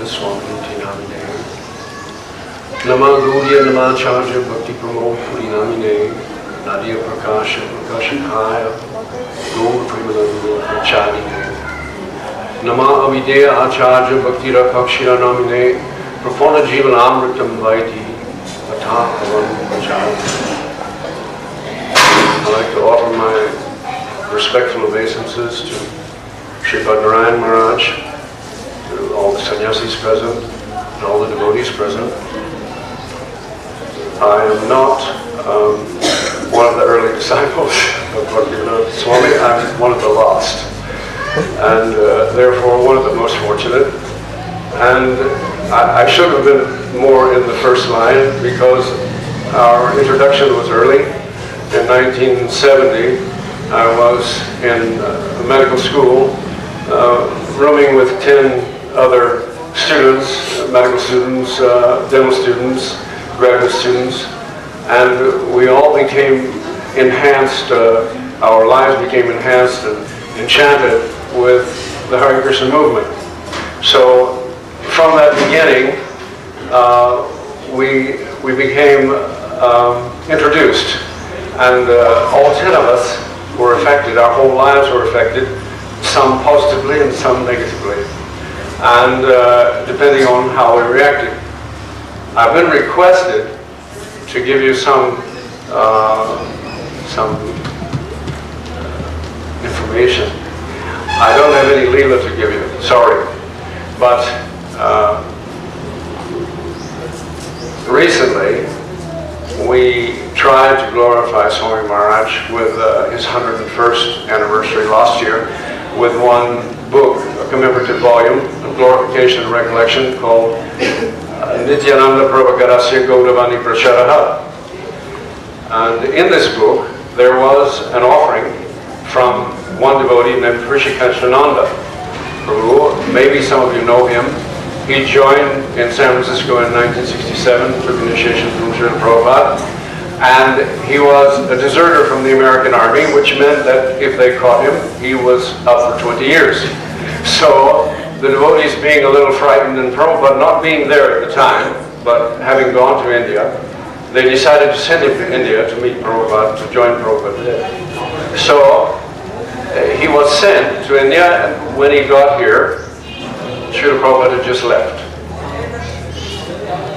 Swami Maharaj. Nama Gaudiya Nama Charja Bhakti Pramod Puri Namine Nadia Prakasha Prakashakaya Gaur Primadananda Pracharine Nama Avideya Acharya Bhakti Rakakshira Namine Prapona Jivanamritam Vaiti Atha Avan Pracharine. I'd like to offer my respectful obeisances to Srila Narayan Maharaj, to all the sannyasis present, and all the devotees present. I am not one of the early disciples of Bhaktivedanta Swami. I'm one of the lost, and therefore one of the most fortunate. And I should have been more in the first line because our introduction was early. In 1970, I was in medical school, rooming with 10 other students, medical students, dental students, graduate students, and we all became enhanced, our lives became enhanced and enchanted with the Hare Krishna movement. So from that beginning, we became introduced, and all 10 of us were affected, our whole lives were affected, some positively and some negatively, and depending on how we reacted. I've been requested to give you some information. I don't have any leela to give you, sorry, but recently we tried to glorify Swami Maharaj with his 101st anniversary last year with one book, a commemorative volume of glorification and recollection called Nityananda Prabhakarasya Gaudavani Pracharaha. And in this book there was an offering from one devotee named Hrishikesh. Maybe some of you know him. He joined in San Francisco in 1967, took initiation from Srila Prabhupada, and he was a deserter from the American Army, which meant that if they caught him, he was up for 20 years. So the devotees, being a little frightened, and Prabhupada not being there at the time, but having gone to India, they decided to send him to India to meet Prabhupada, to join Prabhupada there. So he was sent to India, and when he got here, Srila Prabhupada had just left.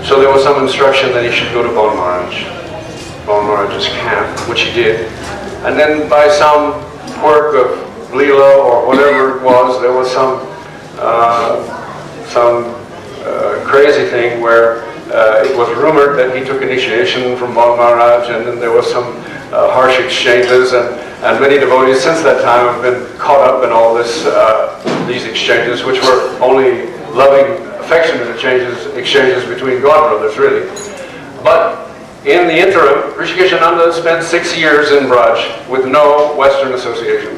So there was some instruction that he should go to Bon Maharaj's camp, which he did. And then by some quirk of Leela or whatever it was, there was some crazy thing where it was rumored that he took initiation from Bon Maharaj, and then there was some harsh exchanges, and many devotees since that time have been caught up in all this, these exchanges, which were only loving, affectionate exchanges between God brothers, really. But in the interim, Hrishikesh spent 6 years in Braj with no Western association.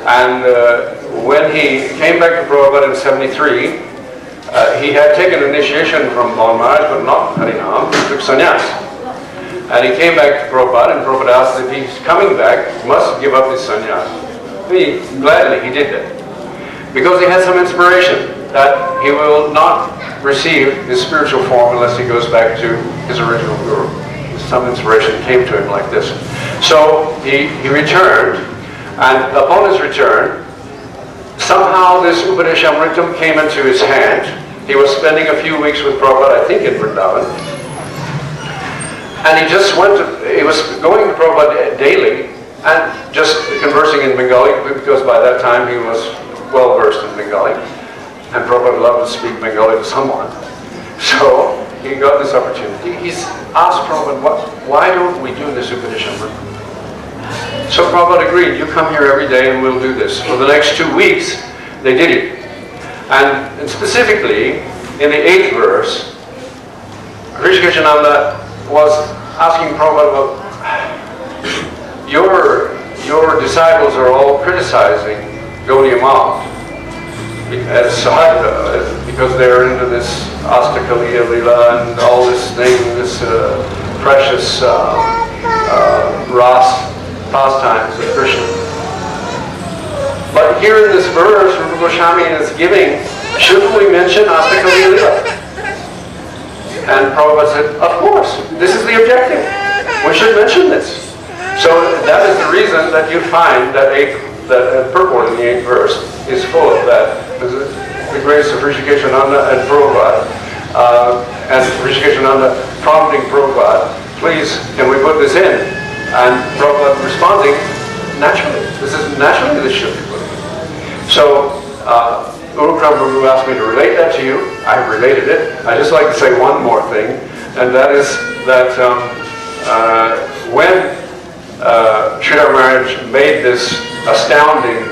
And when he came back to Prabhupada in 73, he had taken initiation from Bon Maharaj, but not Harinam. He took sannyas. And he came back to Prabhupada, and Prabhupada asked if he's coming back, he must give up his sannyas. Gladly he did that. Because he had some inspiration that he will not receive his spiritual form unless he goes back to his original guru. Some inspiration came to him like this. So he returned, and upon his return, somehow this Upadeshamritam came into his hand. He was spending a few weeks with Prabhupada, I think in Vrindavan. And he was going to Prabhupada daily and just conversing in Bengali, because by that time he was well versed in Bengali. And Prabhupada loved to speak Bengali to someone. So he got this opportunity. He's asked Prabhupada, why don't we do this Upadeshamritam? So Prabhupada agreed, you come here every day and we'll do this. For the next 2 weeks, they did it. And specifically, in the 8th verse, Hrishikesh was asking Prabhupada, well, your disciples are all criticizing Gaudiya Math as Sahajra, because they're into this Astakaliya Leela and all this thing, this precious Ras pastimes of Krishna. But here in this verse, Rupa Goswami is giving, shouldn't we mention Astakaliya Prabhupada said, of course, this is the objective. We should mention this. So that is the reason that you find that the purport in the 8th verse is full of that. The grace of Hrishikeshananda and Prabhupada, and Hrishikeshananda prompting Prabhupada, please, can we put this in? And Prabhupada responding, naturally. This should be put in. So, Guru Prabhu asked me to relate that to you. I've related it. I'd just like to say one more thing, and that is that when Srila Maharaj made this astounding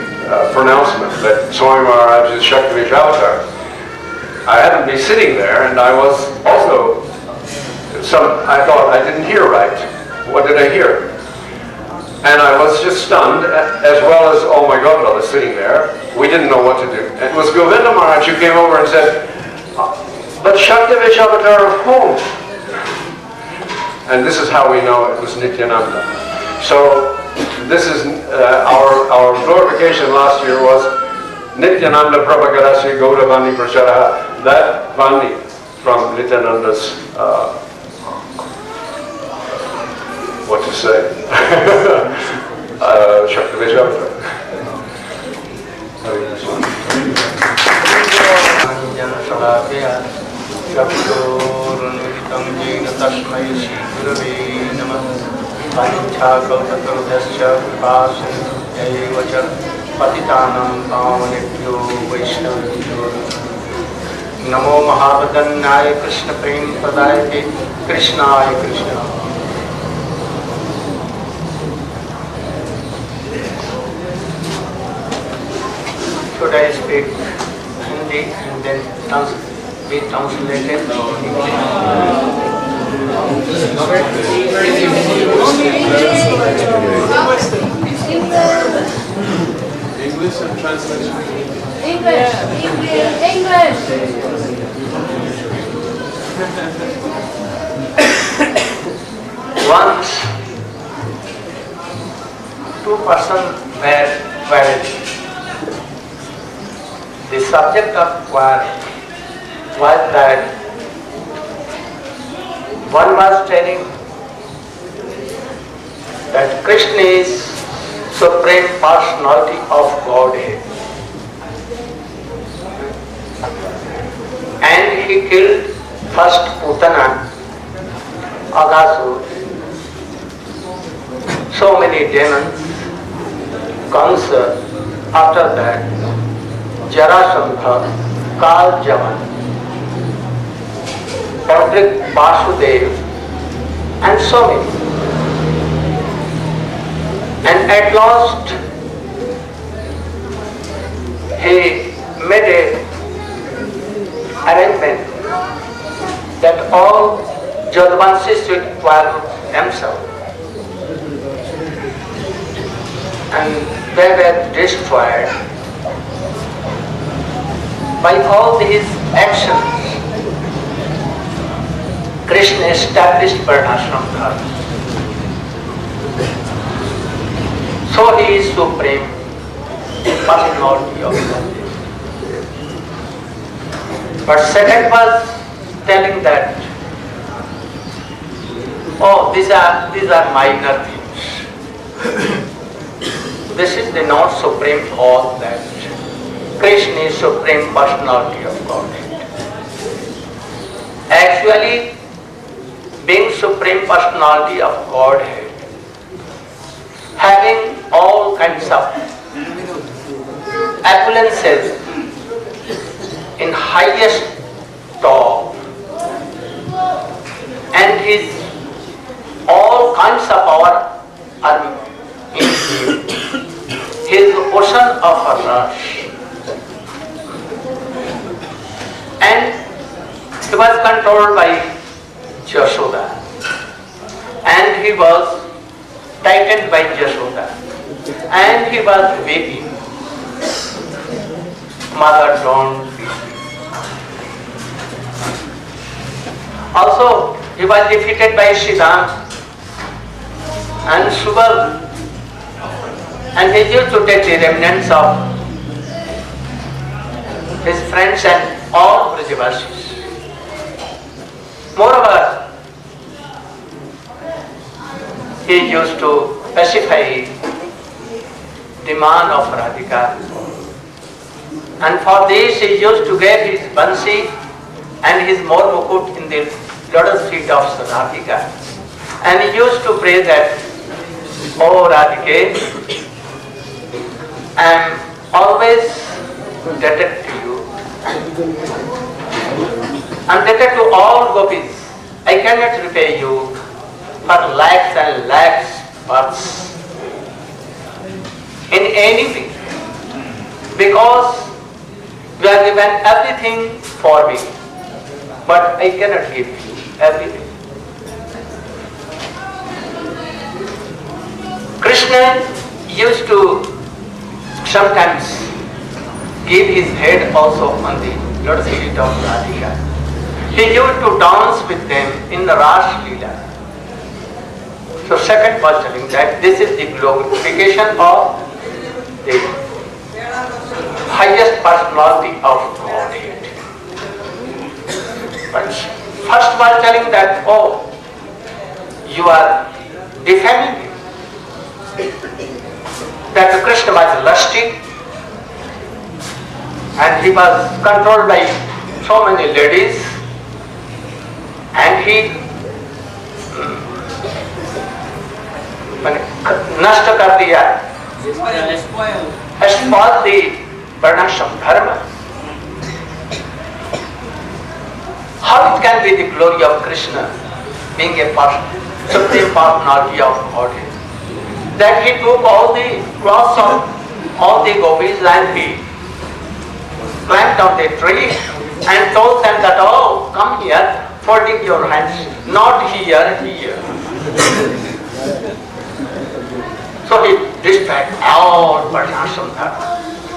pronouncement that Swami Maharaj is Shaktivish avatar, I happened to be sitting there, and I was also I thought I didn't hear right. What did I hear? And I was just stunned, as well as all my godbrothers sitting there. We didn't know what to do. It was Govinda Maharaj who came over and said, but Shaktivish avatar of whom? And this is how we know it was Nityananda. So this is our glorification last year was Nityananda Prabhakarasi Gaura Vani Pracharaha. That Vani from Nityananda's what to say? Shaktivish avatar. Namo Mahavadanyaya Krishna Prem Pradayate Krishnaya Krishna. Should I speak Hindi and then be translated? English and translation. English. Once, two persons were quarreling. The subject of quarrel was that one was telling that Krishna is Supreme Personality of Godhead, and he killed first Putana, Agasur, so many demons, Kansa, after that Jarasandha, Kal Javan, Pandit Vasudev, and so many. And at last he made a arrangement that all Jadvansis should quarrel themselves, and they were destroyed. By all these actions, Krishna established Varnashram Dharma. So he is Supreme Personality of God. But second was telling that, oh, these are minor things. This is the not supreme all that. Krishna is Supreme Personality of Godhead. Actually, being Supreme Personality of Godhead, having all kinds of appearances in highest top, and his all kinds of power are in him. His ocean of rush. And he was controlled by Jashoda, and he was tightened by Jashoda, and he was weeping, mother, don't weep. Also, he was defeated by Shidam and Subal, and he used to take the remnants of his friends and all Brajavasis. Moreover, he used to pacify demand of Radhika. And for this he used to get his bansi and his more mukut in the lotus feet of Radhika. And he used to pray that, "Oh Radhike, I am always indebted to you. I am indebted to all gopis. I cannot repay you for lakhs and lakhs births in anything, because you have given everything for me, but I cannot give you everything." Krishna used to sometimes give his head also on the lotus feet of Radhika. He used to dance with them in the Ras Leela. So second was telling that this is the glorification of the highest personality of Godhead. But first was telling that, oh, you are defaming him. That Krishna was lusty and he was controlled by so many ladies, and he नष्ट कर दिया, spoiled the Varnashram dharma. How it can be the glory of Krishna, being a supreme personality of Godhead, that he took all the clothes of all the gopis and he climbed on the tree and told them that, oh, come here, folding your hands, not here, here. So he destroyed all Varnashram dharma.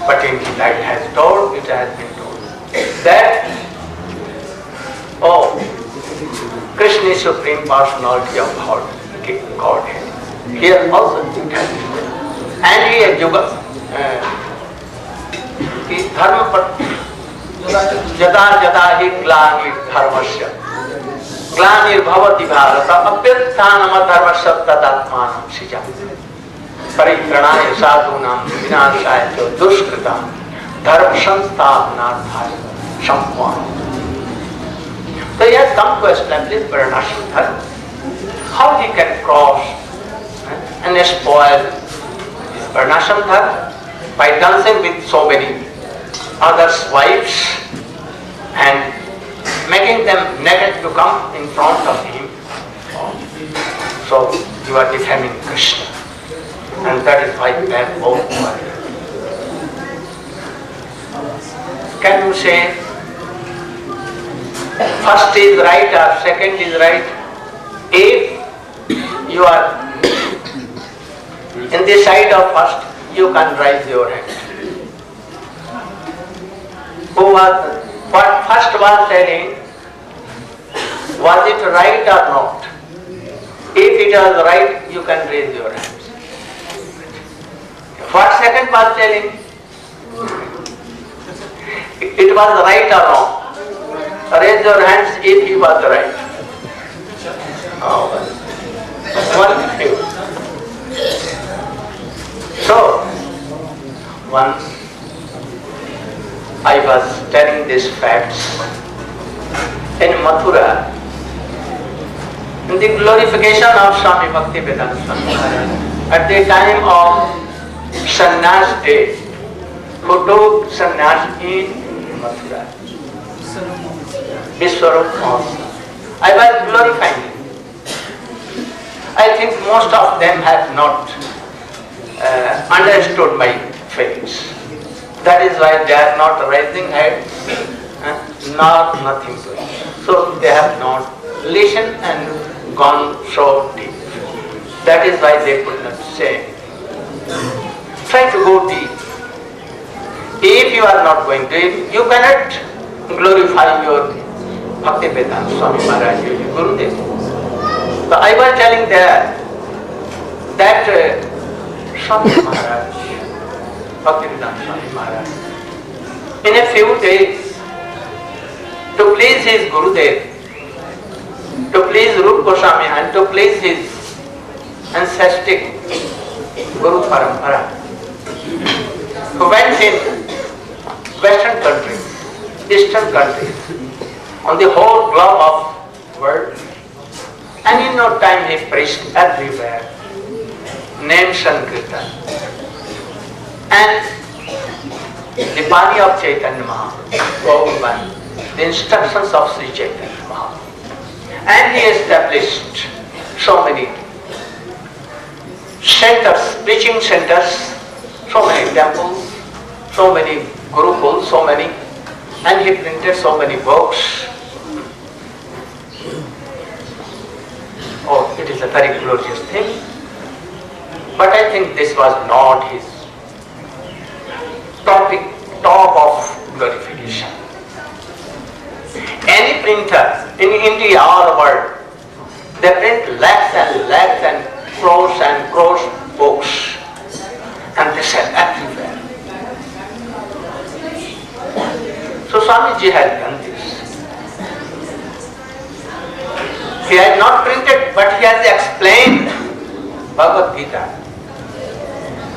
But in the light has told, it has been told that, oh, Krishna is supreme personality of Godhead. Here also it has been told. And he has dharma jada jada hi glani dharmasya glani bhavati bharata abhyathanam dharmasya tadatmanam sija paripranaya sadhunam vinashaya cha dushkritam dharma sansthanarthaya samvana. So he has come to establish Varnashram dharma. How he can cross and spoil his Varnashram dharma? By dancing with so many others' wives and making them naked to come in front of him. So you are defaming Krishna, and that is why they are both one. Can you say first is right or second is right? If you are in the side of first, you can raise your hand. What first was telling, was it right or not? If it was right, you can raise your hands. What second was telling, it was right or wrong? Raise your hands if he was right. One thing. So, once I was telling these facts in Mathura, in the glorification of Swami Bhaktivedanta, at the time of Sannyas Day, who took sannyas in Mathura, Vishwarup Mahasana, I was glorifying him. I think most of them have not understood my feelings. That is why they are not raising head, nor nothing doing. So they have not listened and gone so deep. That is why they could not say. Try to go deep. If you are not going deep, you cannot glorify your Bhaktivedanta Swami Maharaj, your Gurudev. So I was telling that Swami Maharaj, Bhaktivedanta Swami Maharaj, in a few days, to please his Gurudev, to please Rupa Goswami and to please his ancestral Guru Parampara, who went in Western countries, Eastern countries, on the whole globe of world, and in no time he preached everywhere, named Sankirtan. And the body of Chaitanya Mahaprabhu, go by the instructions of Sri Chaitanya Mahaprabhu. And he established so many centers, preaching centers, so many temples, so many gurukuls, so many, and he printed so many books. Oh, it is a very glorious thing. But I think this was not his top of glorification. Any printer in India or the world, they print lakhs and crores books, and they sell everywhere. So Swamiji has done this. He has not printed, but he has explained Bhagavad Gita.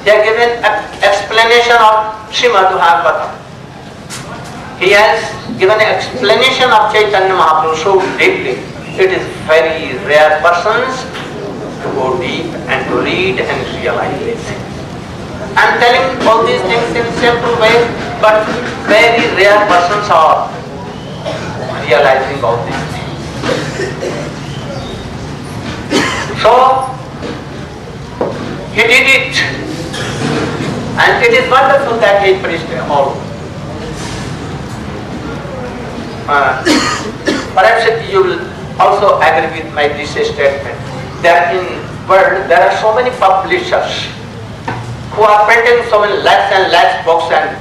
He has given explanation of Srimad Bhagavatam. He has given an explanation of Chaitanya Mahaprabhu so deeply. It is very rare persons to go deep and to read and realize these things. I am telling all these things in simple way, but very rare persons are realizing all these things. So, he did it, and it is wonderful that he preached all. Perhaps you will also agree with my this statement that in world there are so many publishers who are printing so many lakhs and lakhs books and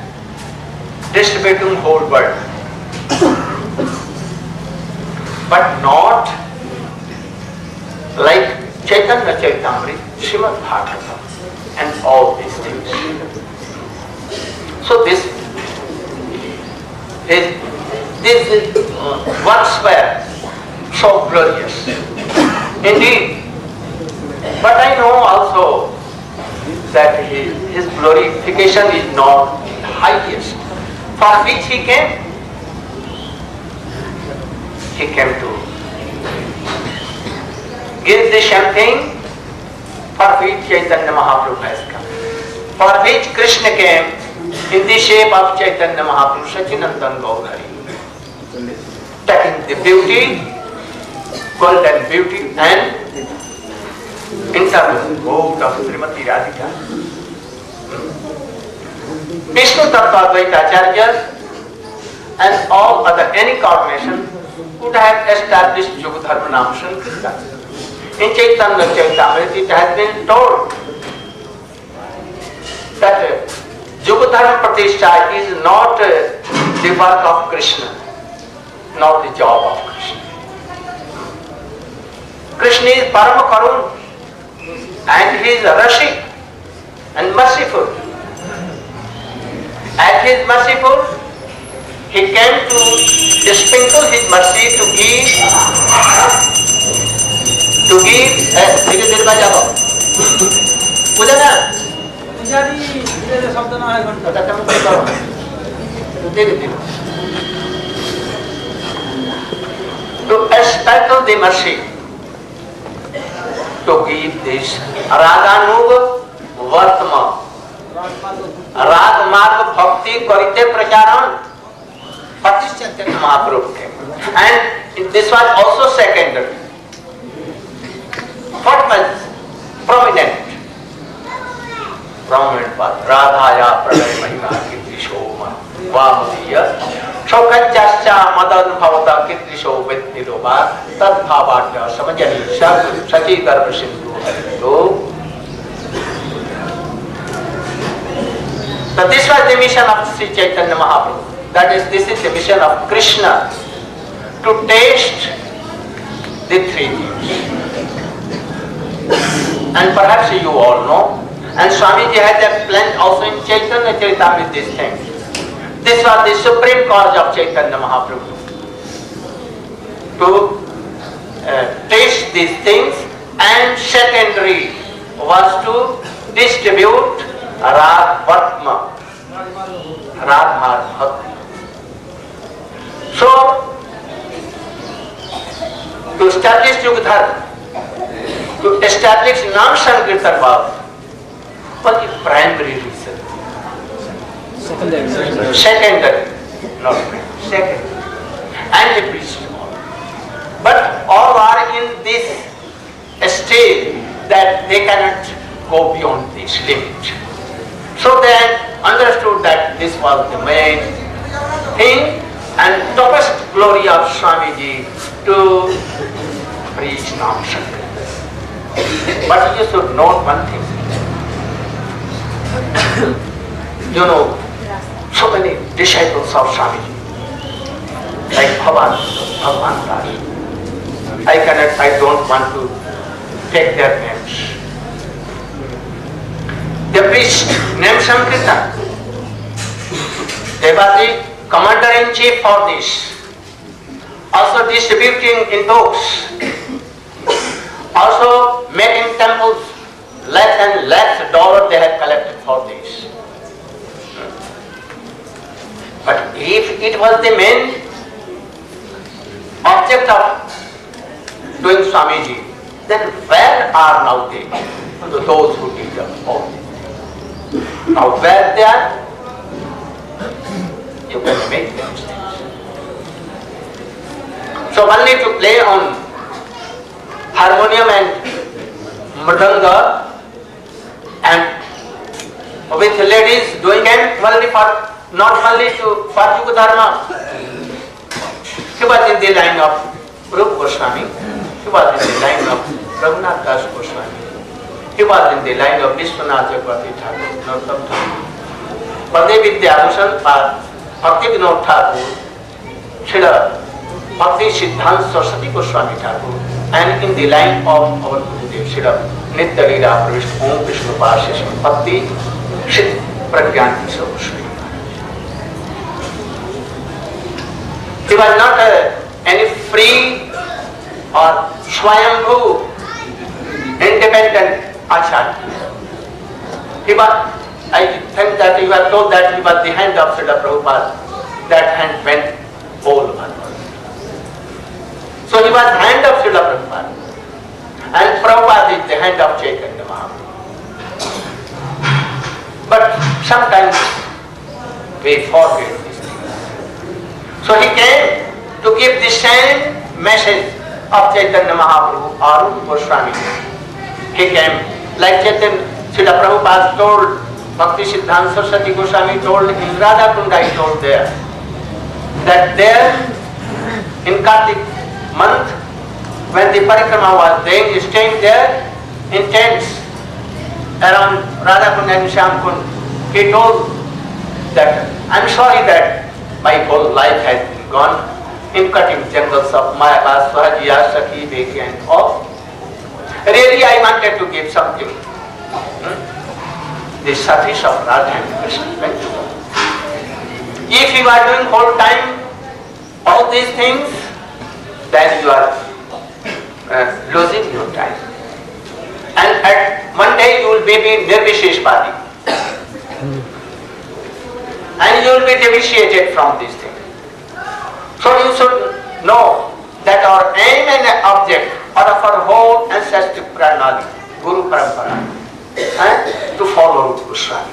distributing whole world, but not like Chaitanya Charitamrita, Srimad Bhagavatam, and all these things. So these works were so glorious indeed. But I know also that his glorification is not highest. For which he came? He came to give the champagne for which Chaitanya Mahaprabhu has come. For which Krishna came in the shape of Chaitanya Mahaprabhu, Sachinandan Gaurhari, taking the beauty, golden beauty, and internal gold of Srimati Radhika. Vishnu Tattva Advaitacharya and all other incarnations could have established Yugadharma Nam Sankirtan. In Chaitanya Charitamrita it has been told that Yugadharma Pratishtha is not the work of Krishna, not the job of Krishna. Krishna is Parama Karun, and he is Rashik and merciful. As he is merciful, he came to sprinkle his mercy to give धीरे धीरे बजा दो पूजा ना धीरे शब्द ना है धीरे धीरे to sprinkle the mercy, to give this Raganug Vartma Rag Marg Bhakti Karite Pracharan Chaitanya Mahaprabhu came. And this was also secondary. What was prominent? Prominent was Radhaya Pranay Mahima Kirtishoma Vamudiyya Chokachascha Madan Bhavata Kirtisho Vedniroba Tad Bhavatya Samajani Sachi Garva Sindhu Harido. So this was the mission of Sri Chaitanya Mahaprabhu. That is, this is the mission of Krishna, to taste the three things. And perhaps you all know, and Swamiji has explained also in Chaitanya Charitamrita this thing. This was the supreme cause of Chaitanya Mahaprabhu, to taste these things, and secondary was to distribute Radhatma, Radha Bhakti. So, to establish Yuga Dharma, to establish non-Sankirtan Bhav, was the primary reason. Secondary, not primary, secondary. And the priest. But all are in this stage that they cannot go beyond this limit. So they understood that this was the main thing and topest glory of Swamiji to preach non-Sankirtan. But you should note one thing. You know, so many disciples of Swamiji, like Bhavan Raj. I don't want to take their names. They preached name Sankirtan. They were the commander-in-chief for this. Also distributing in books. Also making temples, lakhs and lakhs of dollars they had collected for this. But if it was the main object of doing Swamiji, then where are now they? Those who did all. Now where they are, you can make them mistakes. So only to play on harmonium and mridanga and with ladies doing it only for, not only to for Yuga Dharma. He was in the line of Rupa Goswami. He was in the line of Raghunath Das Goswami. He was in the line of Vishwanath Chakravarti Thakur, Narottam Thakur. Bhakti Vidyabhushan Bhakti Vinod Thakur, Srila Bhakti Siddhanta Saraswati Goswami Thakur, and in the line of our Gurudev, Srila Nitya Leela Pravishta Om Vishnu Parshesha Bhakti Siddh Pragyanti Goswami. He was not any free or Swayambhu, independent Acharya. He was, I think that you have told that he was the hand of Srila Prabhupada. That hand went all over. So he was hand of Srila Prabhupada. And Prabhupada is the hand of Chaitanya Mahaprabhu. But sometimes we forget these things. So he came to give the same message of Chaitanya Mahaprabhu or Goswami. He came like Chaitanya, Srila Prabhupada told, Bhakti Siddhanta Saraswati Goswami told in Radha Kunda, he told there, that there in Kartik month, when the parikrama was staying there in tents around Radha Kunda and Shyam Kund, he told that, I'm sorry that my whole life has been gone in cutting jungles of Mayabas, Swahajiya, Sakhi, Beki and all. Really I wanted to give something. The service of Radha and Krishna. If you are doing whole time all these things, then you are losing your time. And at one day you will be Nirvishesh Badi. And you will be deviated from these things. So you should know that our aim and object are of our whole ancestral pranali, Guru Parampara, and to follow Goswami.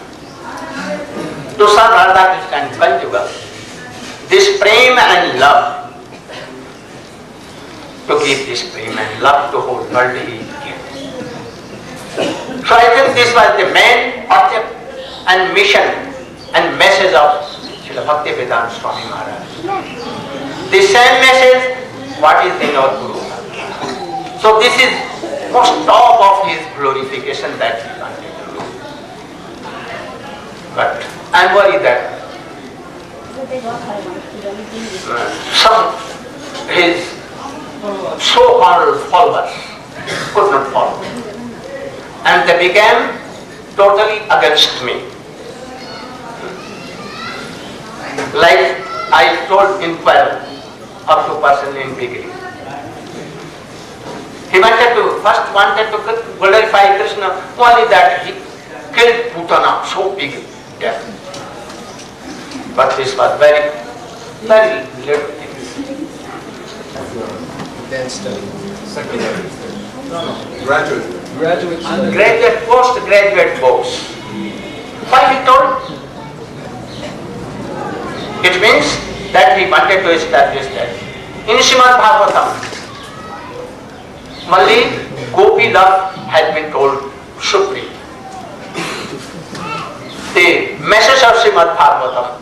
To serve Radha Krishna and Kanjuga. This prema and love, to give this prema and love to whole world he gave. So I think this was the main object and mission and message of Srila Bhaktivedanta Swami Maharaj. The same message what is in our Guru. So this is most top of his glorification that he wanted to do. But I am worried that some his so-called followers could not follow. And they became totally against me. Like I told in 12 up to person in beginning. He first wanted to glorify Krishna, only that he killed Putana, so big death. But this was very, very little thing. Then study. Secondary. Graduate. Graduate, postgraduate books. Why he told? It means that he wanted to establish that. In Srimad Bhagavatam, Malli Gopi love has been told supreme. The message of Srimad Bhagavatam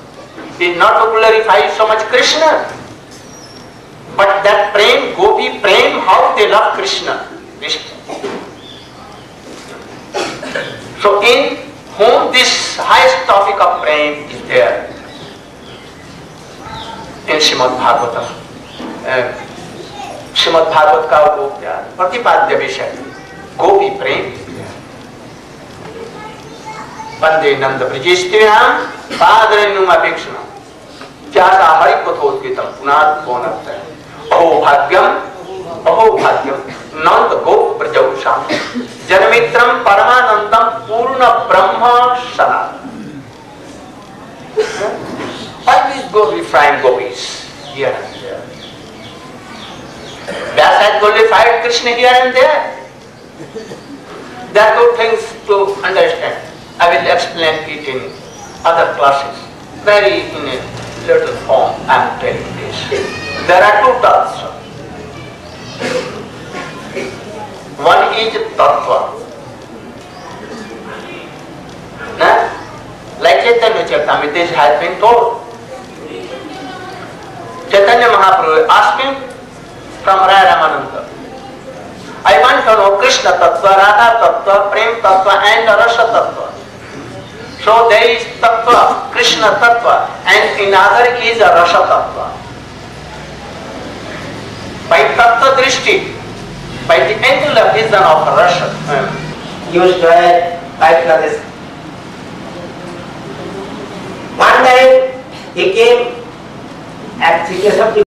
is not to glorify so much Krishna, but that prem, Gopi prem, how they love Krishna. So in whom this highest topic of prem is there in Srimad Bhagavatam. Srimad Bhagavat का वो क्या प्रतिपाद्य विषय गोपी प्रेम वंदे नंद ब्रजेस्त्रीणां पादरेणुम अपेक्षणं जाता हरिकथोद्गीतं पुनात् पौनः अहो भाग्यम नंद गोप ब्रजौषां जनमित्रं परमानंदं पूर्ण ब्रह्म सनातन. Why these glorifying gopis here and there? Vyasa has glorified Krishna here and there. There are two things to understand. I will explain it in other classes. Very in a little form I am telling this. There are two terms. One is tattva. Like Chaitanya Charitamrita, this has been told. Chaitanya Mahaprabhu asking from Raya Ramananda, I want to know Krishna Tattva, Radha Tattva, Prem Tattva and Rasa Tattva. So there is Tattva, Krishna Tattva, and another is Rasa Tattva. By Tattva Drishti, by the angular vision of Rasa, used to like this. One day he came at Srila